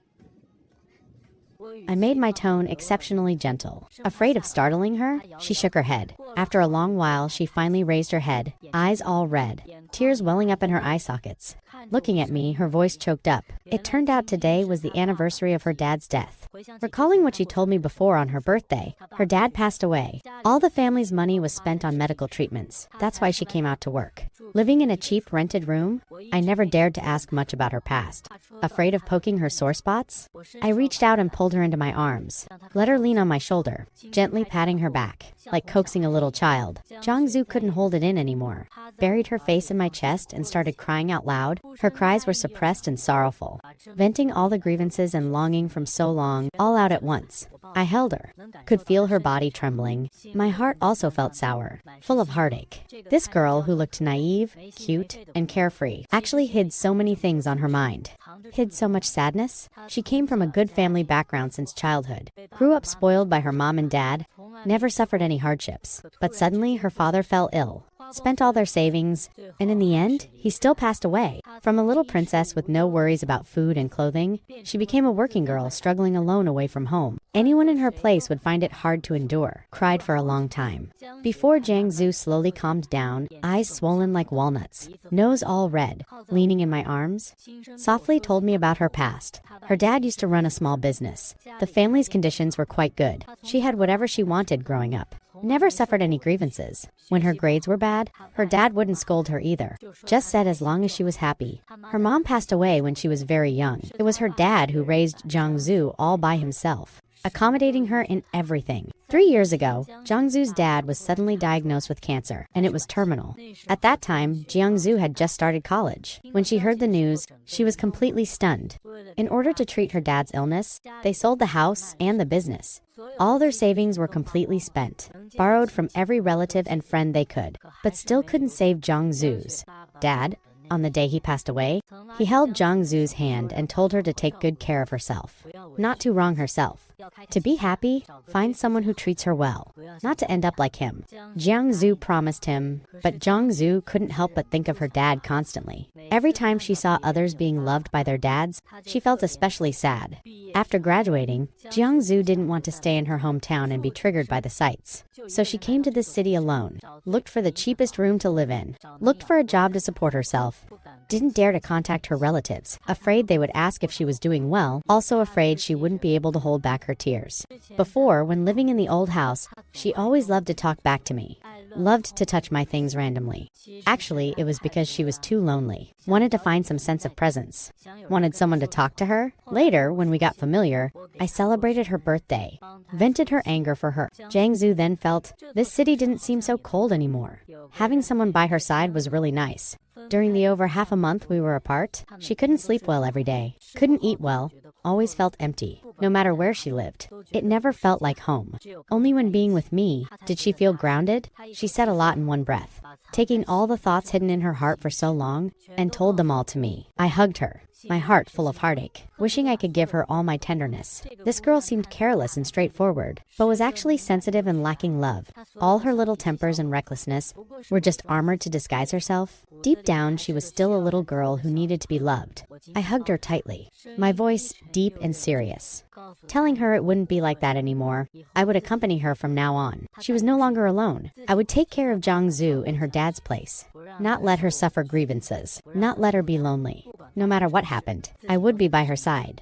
I made my tone exceptionally gentle. Afraid of startling her, she shook her head. After a long while, she finally raised her head, eyes all red, tears welling up in her eye sockets. Looking at me, her voice choked up. It turned out today was the anniversary of her dad's death. Recalling what she told me before on her birthday, her dad passed away. All the family's money was spent on medical treatments. That's why she came out to work. Living in a cheap rented room, I never dared to ask much about her past. Afraid of poking her sore spots, I reached out and pulled her into my arms. Let her lean on my shoulder, gently patting her back, like coaxing a little child. Jiangsu couldn't hold it in anymore. Buried her face in my chest and started crying out loud. Her cries were suppressed and sorrowful, venting all the grievances and longing from so long, all out at once. I held her, could feel her body trembling. My heart also felt sour, full of heartache. This girl, who looked naive, cute, and carefree, actually hid so many things on her mind. Hid so much sadness. She came from a good family background since childhood. Grew up spoiled by her mom and dad. Never suffered any hardships. But suddenly, her father fell ill. Spent all their savings, and in the end, he still passed away. From a little princess with no worries about food and clothing, she became a working girl struggling alone away from home. Anyone in her place would find it hard to endure. Cried for a long time. Before Jiangsu slowly calmed down, eyes swollen like walnuts, nose all red, leaning in my arms, softly told me about her past. Her dad used to run a small business. The family's conditions were quite good. She had whatever she wanted growing up. Never suffered any grievances. When her grades were bad, her dad wouldn't scold her either. Just said as long as she was happy. Her mom passed away when she was very young. It was her dad who raised Jiangsu all by himself, accommodating her in everything. 3 years ago, Jiangsu's dad was suddenly diagnosed with cancer, and it was terminal. At that time, Jiangsu had just started college. When she heard the news, she was completely stunned. In order to treat her dad's illness, they sold the house and the business. All their savings were completely spent, borrowed from every relative and friend they could, but still couldn't save Jiangsu's dad. On the day he passed away, he held Jiangsu's hand and told her to take good care of herself, not to wrong herself, to be happy, find someone who treats her well, not to end up like him. Jiangsu promised him, but Jiangsu couldn't help but think of her dad constantly. Every time she saw others being loved by their dads, she felt especially sad. After graduating, Jiangsu didn't want to stay in her hometown and be triggered by the sights. So she came to this city alone, looked for the cheapest room to live in, looked for a job to support herself, didn't dare to contact her relatives, afraid they would ask if she was doing well, also afraid she wouldn't be able to hold back her tears. Before, when living in the old house, she always loved to talk back to me. Loved to touch my things randomly. Actually, it was because she was too lonely. Wanted to find some sense of presence. Wanted someone to talk to her. Later, when we got familiar, I celebrated her birthday. Vented her anger for her. Jiangsu then felt, this city didn't seem so cold anymore. Having someone by her side was really nice. During the over half a month we were apart, she couldn't sleep well every day. Couldn't eat well. Always felt empty, no matter where she lived. It never felt like home. Only when being with me did she feel grounded. She said a lot in one breath, taking all the thoughts hidden in her heart for so long, and told them all to me. I hugged her, my heart full of heartache, wishing I could give her all my tenderness. This girl seemed careless and straightforward, but was actually sensitive and lacking love. All her little tempers and recklessness were just armored to disguise herself. Deep down, she was still a little girl who needed to be loved. I hugged her tightly, my voice deep and serious, telling her it wouldn't be like that anymore. I would accompany her from now on. She was no longer alone. I would take care of Jiangsu in her dad's place, not let her suffer grievances, not let her be lonely. No matter what happened, I would be by her side.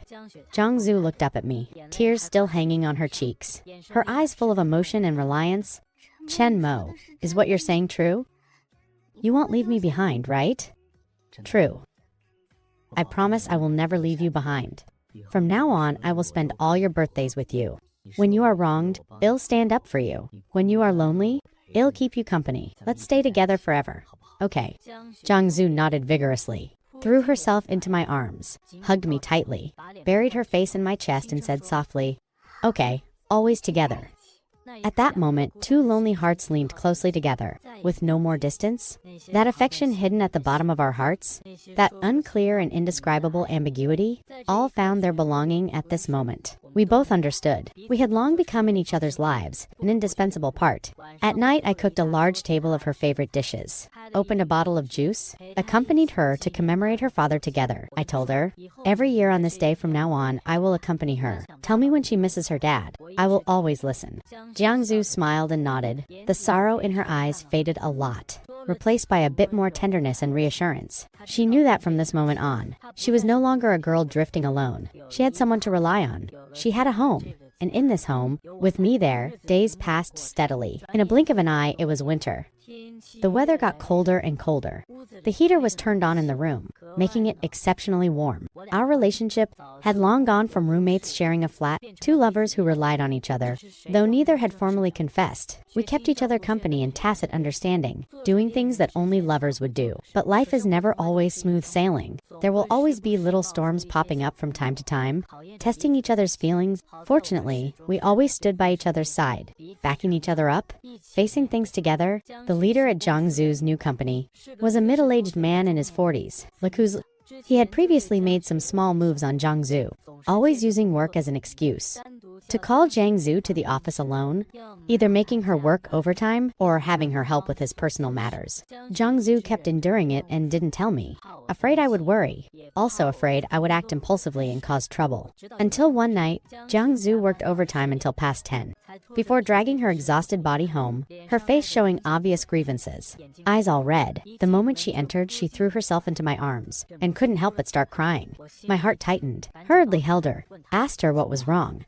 Jiangsu looked up at me, tears still hanging on her cheeks, her eyes full of emotion and reliance. Chen Mo, is what you're saying true? You won't leave me behind, right? True. I promise I will never leave you behind. From now on, I will spend all your birthdays with you. When you are wronged, it'll stand up for you. When you are lonely, it'll keep you company. Let's stay together forever. Okay. Jiangsu nodded vigorously, threw herself into my arms, hugged me tightly, buried her face in my chest and said softly, "Okay, always together." At that moment, two lonely hearts leaned closely together, with no more distance. That affection hidden at the bottom of our hearts, that unclear and indescribable ambiguity, all found their belonging at this moment. We both understood. We had long become in each other's lives, an indispensable part. At night, I cooked a large table of her favorite dishes, opened a bottle of juice, accompanied her to commemorate her father together. I told her, "Every year on this day from now on, I will accompany her. Tell me when she misses her dad. I will always listen." Jiangsu smiled and nodded. The sorrow in her eyes faded a lot, replaced by a bit more tenderness and reassurance. She knew that from this moment on, she was no longer a girl drifting alone. She had someone to rely on. She had a home. And in this home, with me there, days passed steadily. In a blink of an eye, it was winter. The weather got colder and colder. The heater was turned on in the room, making it exceptionally warm. Our relationship had long gone from roommates sharing a flat, two lovers who relied on each other. Though neither had formally confessed, we kept each other company in tacit understanding, doing things that only lovers would do. But life is never always smooth sailing. There will always be little storms popping up from time to time, testing each other's feelings. Fortunately, we always stood by each other's side, backing each other up, facing things together. The leader at Jiangsu's new company was a middle-aged man in his 40s. He had previously made some small moves on Jiangsu, always using work as an excuse to call Jiangsu to the office alone, either making her work overtime or having her help with his personal matters. Jiangsu kept enduring it and didn't tell me, afraid I would worry, also afraid I would act impulsively and cause trouble. Until one night, Jiangsu worked overtime until past 10. Before dragging her exhausted body home, her face showing obvious grievances, eyes all red. The moment she entered, she threw herself into my arms and couldn't help but start crying. My heart tightened, hurriedly held her, asked her what was wrong.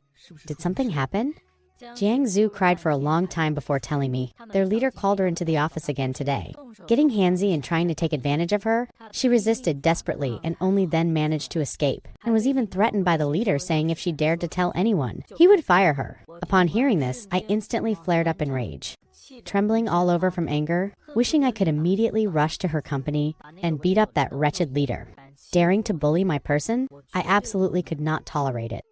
Did something happen? Jiangsu cried for a long time before telling me. Their leader called her into the office again today. Getting handsy and trying to take advantage of her, she resisted desperately and only then managed to escape, and was even threatened by the leader, saying if she dared to tell anyone, he would fire her. Upon hearing this, I instantly flared up in rage, trembling all over from anger, wishing I could immediately rush to her company and beat up that wretched leader. Daring to bully my person, I absolutely could not tolerate it.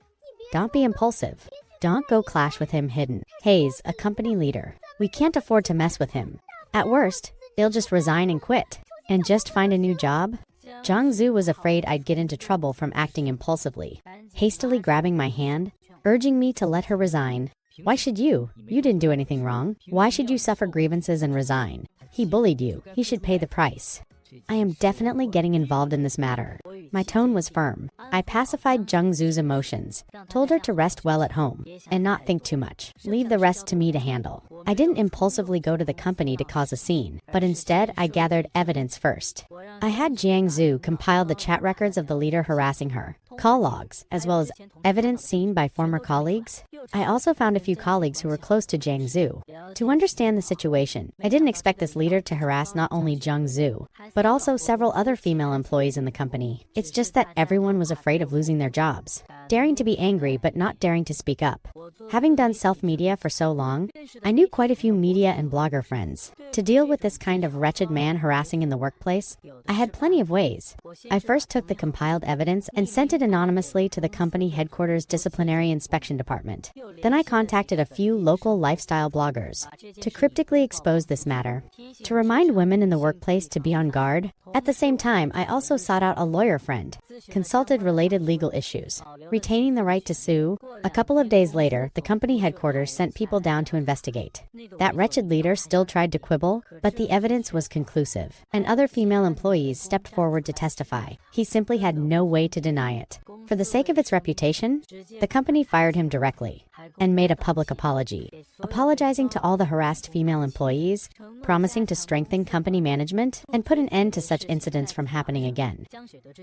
Don't be impulsive. Don't go clash with him hidden. Hayes, a company leader. We can't afford to mess with him. At worst, they'll just resign and quit. And just find a new job? Jiangsu was afraid I'd get into trouble from acting impulsively, hastily grabbing my hand, urging me to let her resign. Why should you? You didn't do anything wrong. Why should you suffer grievances and resign? He bullied you. He should pay the price. I am definitely getting involved in this matter. My tone was firm. I pacified Jiangsu's emotions, told her to rest well at home, and not think too much. Leave the rest to me to handle. I didn't impulsively go to the company to cause a scene, but instead I gathered evidence first. I had Jiangsu compile the chat records of the leader harassing her, call logs, as well as evidence seen by former colleagues. I also found a few colleagues who were close to Jiangsu. To understand the situation, I didn't expect this leader to harass not only Jiangsu, but also several other female employees in the company. It's just that everyone was afraid of losing their jobs, daring to be angry but not daring to speak up. Having done self-media for so long, I knew quite a few media and blogger friends. To deal with this kind of wretched man harassing in the workplace, I had plenty of ways. I first took the compiled evidence and sent it anonymously to the company headquarters disciplinary inspection department. Then I contacted a few local lifestyle bloggers to cryptically expose this matter, to remind women in the workplace to be on guard. At the same time, I also sought out a lawyer friend, consulted related legal issues, retaining the right to sue. A couple of days later, the company headquarters sent people down to investigate. That wretched leader still tried to quibble, but the evidence was conclusive, and other female employees stepped forward to testify. He simply had no way to deny it. For the sake of its reputation, the company fired him directly and made a public apology, apologizing to all the harassed female employees, promising to strengthen company management and put an end to such incidents from happening again.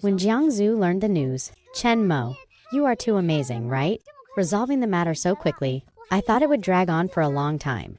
When Jiangsu learned the news, "Chen Mo, you are too amazing, right? Resolving the matter so quickly. I thought it would drag on for a long time.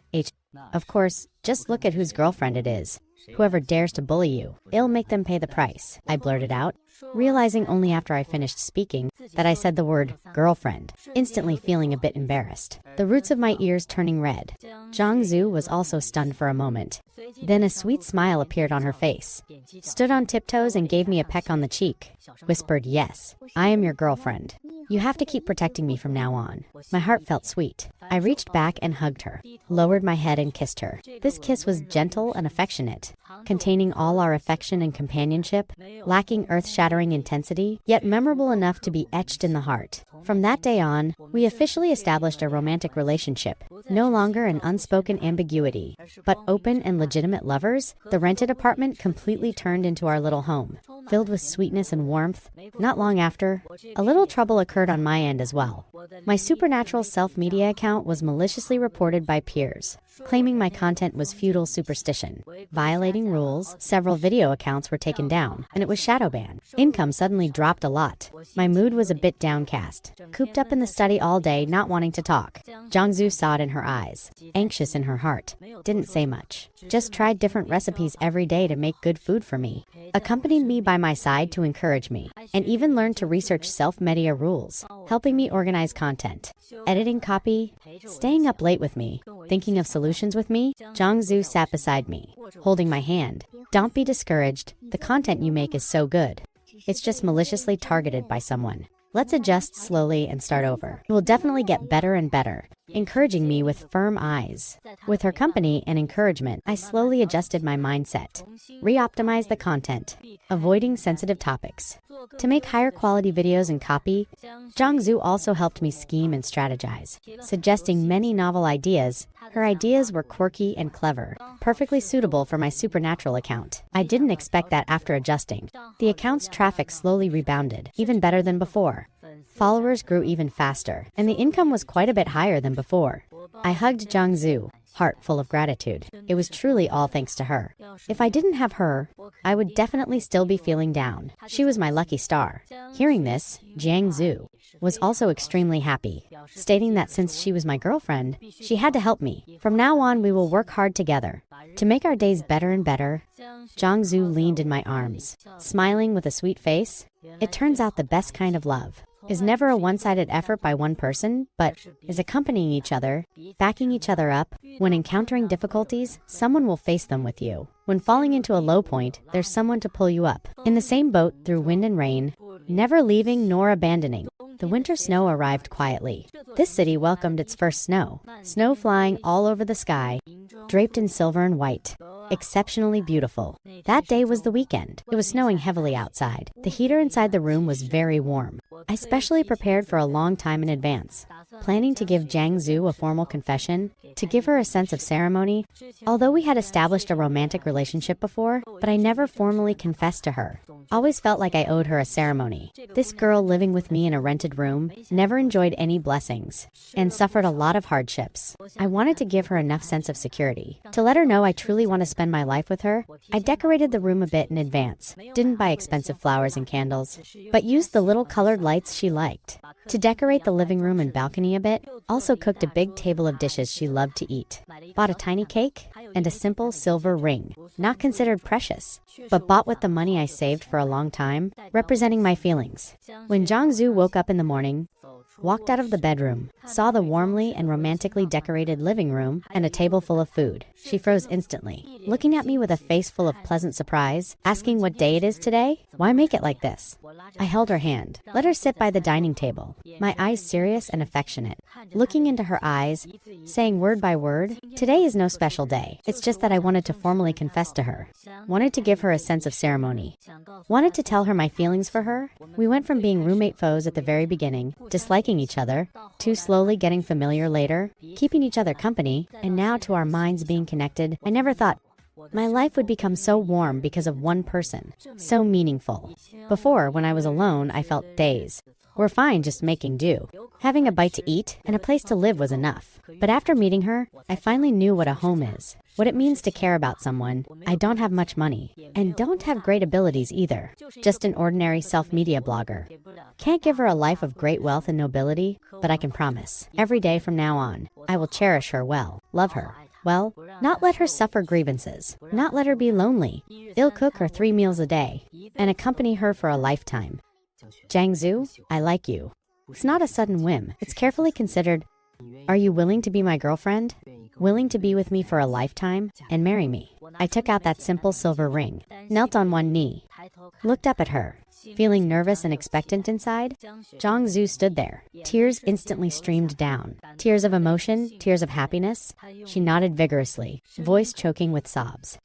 Of course, just look at whose girlfriend it is. Whoever dares to bully you, it'll make them pay the price, I blurted out, realizing only after I finished speaking that I said the word girlfriend, instantly feeling a bit embarrassed, the roots of my ears turning red. Zhang Zhu was also stunned for a moment. Then a sweet smile appeared on her face, stood on tiptoes and gave me a peck on the cheek, whispered, "Yes, I am your girlfriend. You have to keep protecting me from now on." My heart felt sweet. I reached back and hugged her, lowered my head and kissed her. This kiss was gentle and affectionate, containing all our affection and companionship, lacking earth-shattering intensity, yet memorable enough to be etched in the heart. From that day on, we officially established a romantic relationship, no longer an unspoken ambiguity, but open and legitimate lovers. The rented apartment completely turned into our little home, filled with sweetness and warmth. Not long after, a little trouble occurred on my end as well. My supernatural self-media account was maliciously reported by peers, claiming my content was feudal superstition. Violating rules, several video accounts were taken down, and it was shadow banned. Income suddenly dropped a lot. My mood was a bit downcast, cooped up in the study all day, not wanting to talk. Jiangsu saw it in her eyes, anxious in her heart, didn't say much, just tried different recipes every day to make good food for me, accompanied me by my side to encourage me, and even learned to research self-media rules, helping me organize content, editing copy, staying up late with me, thinking of solutions with me. Jiangsu sat beside me, holding my hand. "Don't be discouraged, the content you make is so good. It's just maliciously targeted by someone. Let's adjust slowly and start over. It will definitely get better and better," encouraging me with firm eyes. With her company and encouragement, I slowly adjusted my mindset, re-optimized the content, avoiding sensitive topics, to make higher quality videos and copy. Jiangsu also helped me scheme and strategize, suggesting many novel ideas. Her ideas were quirky and clever, perfectly suitable for my supernatural account. I didn't expect that after adjusting. The account's traffic slowly rebounded, even better than before. Followers grew even faster, and the income was quite a bit higher than before. I hugged Jiangsu, heart full of gratitude. It was truly all thanks to her. If I didn't have her, I would definitely still be feeling down. She was my lucky star. Hearing this, Jiangsu was also extremely happy, stating that since she was my girlfriend, she had to help me. From now on, we will work hard together to make our days better and better. Jiangsu leaned in my arms, smiling with a sweet face. It turns out the best kind of love is never a one-sided effort by one person, but is accompanying each other, backing each other up. When encountering difficulties, someone will face them with you. When falling into a low point, there's someone to pull you up. In the same boat through wind and rain, never leaving nor abandoning. The winter snow arrived quietly. This city welcomed its first snow. Snow flying all over the sky, draped in silver and white. Exceptionally beautiful. That day was the weekend. It was snowing heavily outside. The heater inside the room was very warm. I specially prepared for a long time in advance, planning to give Jiangsu a formal confession, to give her a sense of ceremony. Although we had established a romantic relationship before, but I never formally confessed to her. Always felt like I owed her a ceremony. This girl living with me in a rented room never enjoyed any blessings and suffered a lot of hardships. I wanted to give her enough sense of security to let her know I truly want to spend my life with her. I decorated the room a bit in advance. Didn't buy expensive flowers and candles, but used the little colored lights she liked. To decorate the living room and balcony a bit, also cooked a big table of dishes she loved to eat. Bought a tiny cake and a simple silver ring, not considered precious, but bought with the money I saved for a long time, representing my feelings. When Jiangsu woke up in the morning, walked out of the bedroom, saw the warmly and romantically decorated living room and a table full of food, she froze instantly, looking at me with a face full of pleasant surprise, asking what day it is today. Why make it like this? I held her hand, let her sit by the dining table, my eyes serious and affectionate, looking into her eyes, saying word by word, "Today is no special day. It's just that I wanted to formally confess to her. Wanted to give her a sense of ceremony. Wanted to tell her my feelings for her." We went from being roommate foes at the very beginning, disliking each other, to slowly getting familiar later, keeping each other company, and now to our minds being connected. I never thought my life would become so warm because of one person, so meaningful. Before, when I was alone, I felt days were fine just making do. Having a bite to eat and a place to live was enough. But after meeting her, I finally knew what a home is, what it means to care about someone. I don't have much money, and don't have great abilities either. Just an ordinary self-media blogger. Can't give her a life of great wealth and nobility, but I can promise, every day from now on, I will cherish her well, love her, Well, not let her suffer grievances, not let her be lonely, ill cook her 3 meals a day, and accompany her for a lifetime. Jiangsu, I like you. It's not a sudden whim, it's carefully considered. Are you willing to be my girlfriend? Willing to be with me for a lifetime and marry me? I took out that simple silver ring, knelt on one knee, looked up at her. Feeling nervous and expectant inside, Jiangsu stood there. Tears instantly streamed down. Tears of emotion, tears of happiness. She nodded vigorously, voice choking with sobs.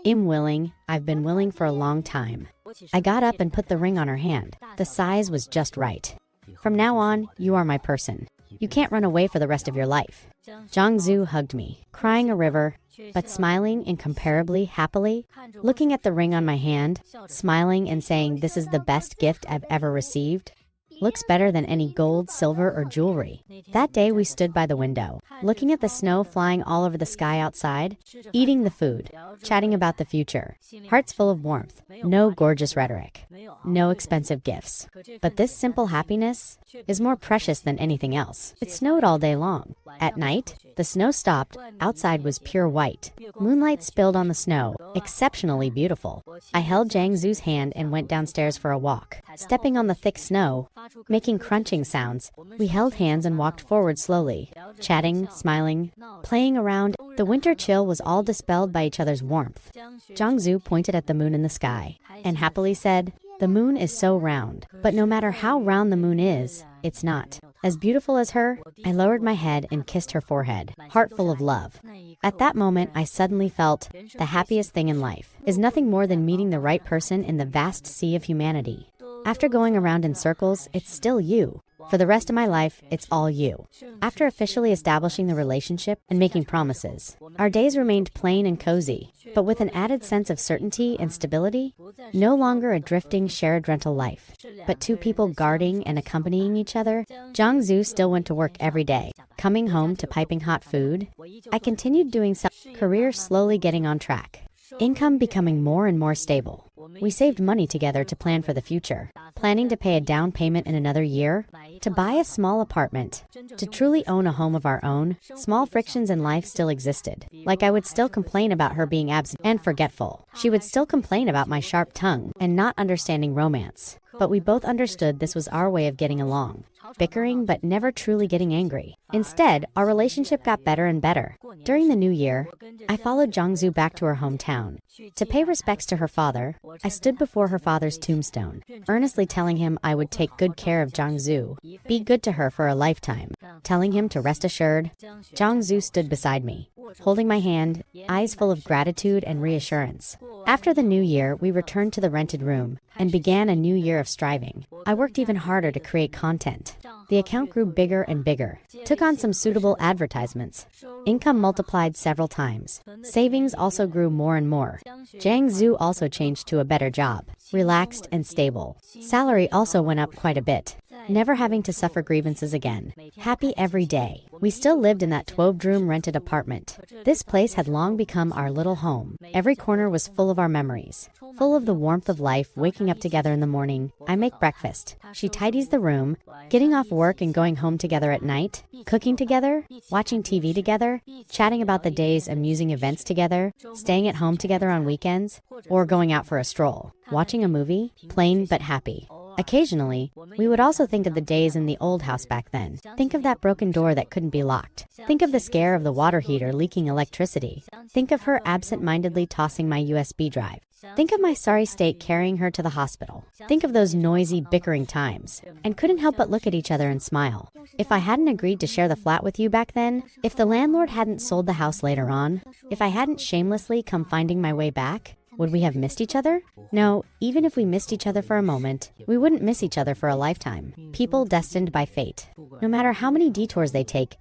I'm willing. I've been willing for a long time. I got up and put the ring on her hand. The size was just right. From now on, you are my person. You can't run away for the rest of your life. Jiangsu hugged me, crying a river, but smiling incomparably happily, looking at the ring on my hand, smiling and saying, this is the best gift I've ever received. Looks better than any gold, silver, or jewelry. That day we stood by the window, looking at the snow flying all over the sky outside, eating the food, chatting about the future, hearts full of warmth, no gorgeous rhetoric, no expensive gifts. But this simple happiness is more precious than anything else. It snowed all day long. At night, the snow stopped. Outside was pure white. Moonlight spilled on the snow, exceptionally beautiful. I held Jiangsu's hand and went downstairs for a walk, stepping on the thick snow, making crunching sounds. We held hands and walked forward slowly, chatting, smiling, playing around. The winter chill was all dispelled by each other's warmth. Jiangsu pointed at the moon in the sky and happily said, the moon is so round, but no matter how round the moon is, it's not as beautiful as her. I lowered my head and kissed her forehead, heart full of love. At that moment, I suddenly felt the happiest thing in life is nothing more than meeting the right person in the vast sea of humanity. After going around in circles, it's still you. For the rest of my life, it's all you. After officially establishing the relationship and making promises, our days remained plain and cozy, but with an added sense of certainty and stability. No longer a drifting shared rental life, but two people guarding and accompanying each other. Jiangsu still went to work every day, coming home to piping hot food. I continued doing so, career slowly getting on track, income becoming more and more stable. We saved money together to plan for the future, planning to pay a down payment in another year, to buy a small apartment, to truly own a home of our own. Small frictions in life still existed, like I would still complain about her being absent and forgetful. She would still complain about my sharp tongue and not understanding romance. But we both understood this was our way of getting along, bickering but never truly getting angry. Instead, our relationship got better and better. During the new year, I followed Jiangsu back to her hometown. To pay respects to her father, I stood before her father's tombstone, earnestly telling him I would take good care of Jiangsu, be good to her for a lifetime, telling him to rest assured. Jiangsu stood beside me, holding my hand, eyes full of gratitude and reassurance. After the new year, we returned to the rented room and began a new year of striving. I worked even harder to create content. The account grew bigger and bigger, took on some suitable advertisements. Income multiplied several times. Savings also grew more and more. Jiangsu also changed to a better job, relaxed and stable. Salary also went up quite a bit, never having to suffer grievances again. Happy every day. We still lived in that 12-room rented apartment. This place had long become our little home. Every corner was full of our memories, full of the warmth of life, waking up together in the morning. I make breakfast. She tidies the room, getting off work and going home together at night, cooking together, watching TV together, chatting about the day's amusing events together, staying at home together on weekends, or going out for a stroll, watching a movie, plain but happy. Occasionally, we would also think of the days in the old house back then. Think of that broken door that couldn't be locked. Think of the scare of the water heater leaking electricity. Think of her absent-mindedly tossing my USB drive. Think of my sorry state carrying her to the hospital. Think of those noisy, bickering times, and couldn't help but look at each other and smile. If I hadn't agreed to share the flat with you back then, if the landlord hadn't sold the house later on, if I hadn't shamelessly come finding my way back, would we have missed each other? No, even if we missed each other for a moment, we wouldn't miss each other for a lifetime. People destined by fate, no matter how many detours they take,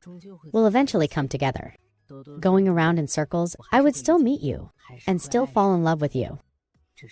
will eventually come together. Going around in circles, I would still meet you, and still fall in love with you.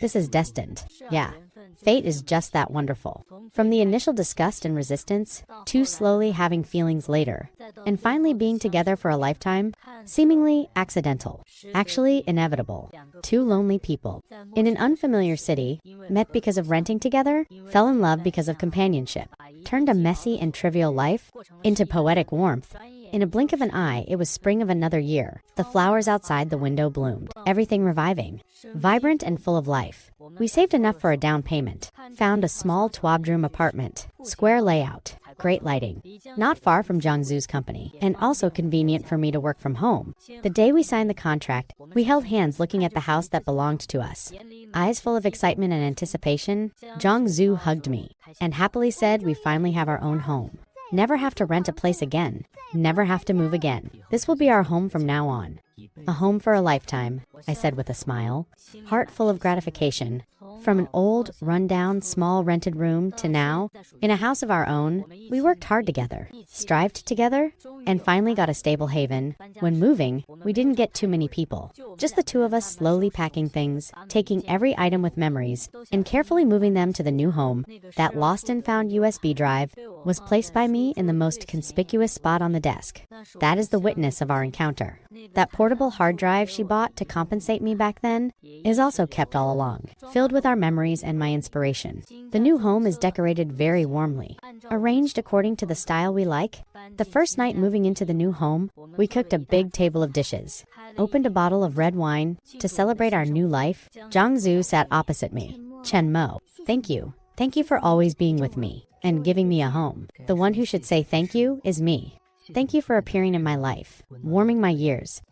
This is destined. Yeah, fate is just that wonderful. From the initial disgust and resistance, to slowly having feelings later, and finally being together for a lifetime, seemingly accidental, actually inevitable. Two lonely people, in an unfamiliar city, met because of renting together, fell in love because of companionship, turned a messy and trivial life into poetic warmth. In a blink of an eye, it was spring of another year. The flowers outside the window bloomed, everything reviving, vibrant and full of life. We saved enough for a down payment, found a small 12-room apartment, square layout, great lighting, not far from Jiangzu's company, and also convenient for me to work from home. The day we signed the contract, we held hands looking at the house that belonged to us. Eyes full of excitement and anticipation, Jiangzu hugged me and happily said we finally have our own home. Never have to rent a place again. Never have to move again. This will be our home from now on. A home for a lifetime, I said with a smile, heart full of gratification. From an old, run-down, small rented room to now, in a house of our own, we worked hard together, strived together, and finally got a stable haven. When moving, we didn't get too many people. Just the two of us slowly packing things, taking every item with memories, and carefully moving them to the new home. That lost and found USB drive was placed by me in the most conspicuous spot on the desk. That is the witness of our encounter. That portable hard drive she bought to compensate me back then is also kept all along, filled with our memories and my inspiration. The new home is decorated very warmly, arranged according to the style we like. The first night moving into the new home, we cooked a big table of dishes, opened a bottle of red wine to celebrate our new life. Jiangzu sat opposite me. Chen Mo, thank you. Thank you for always being with me and giving me a home. The one who should say thank you is me. Thank you for appearing in my life, warming my years,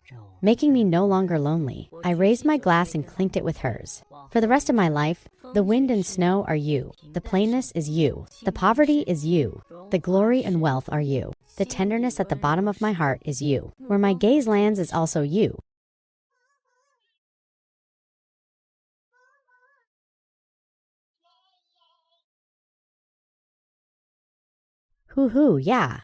making me no longer lonely. I raised my glass and clinked it with hers. For the rest of my life, the wind and snow are you. The plainness is you. The poverty is you. The glory and wealth are you. The tenderness at the bottom of my heart is you. Where my gaze lands is also you. Hoo hoo, yeah.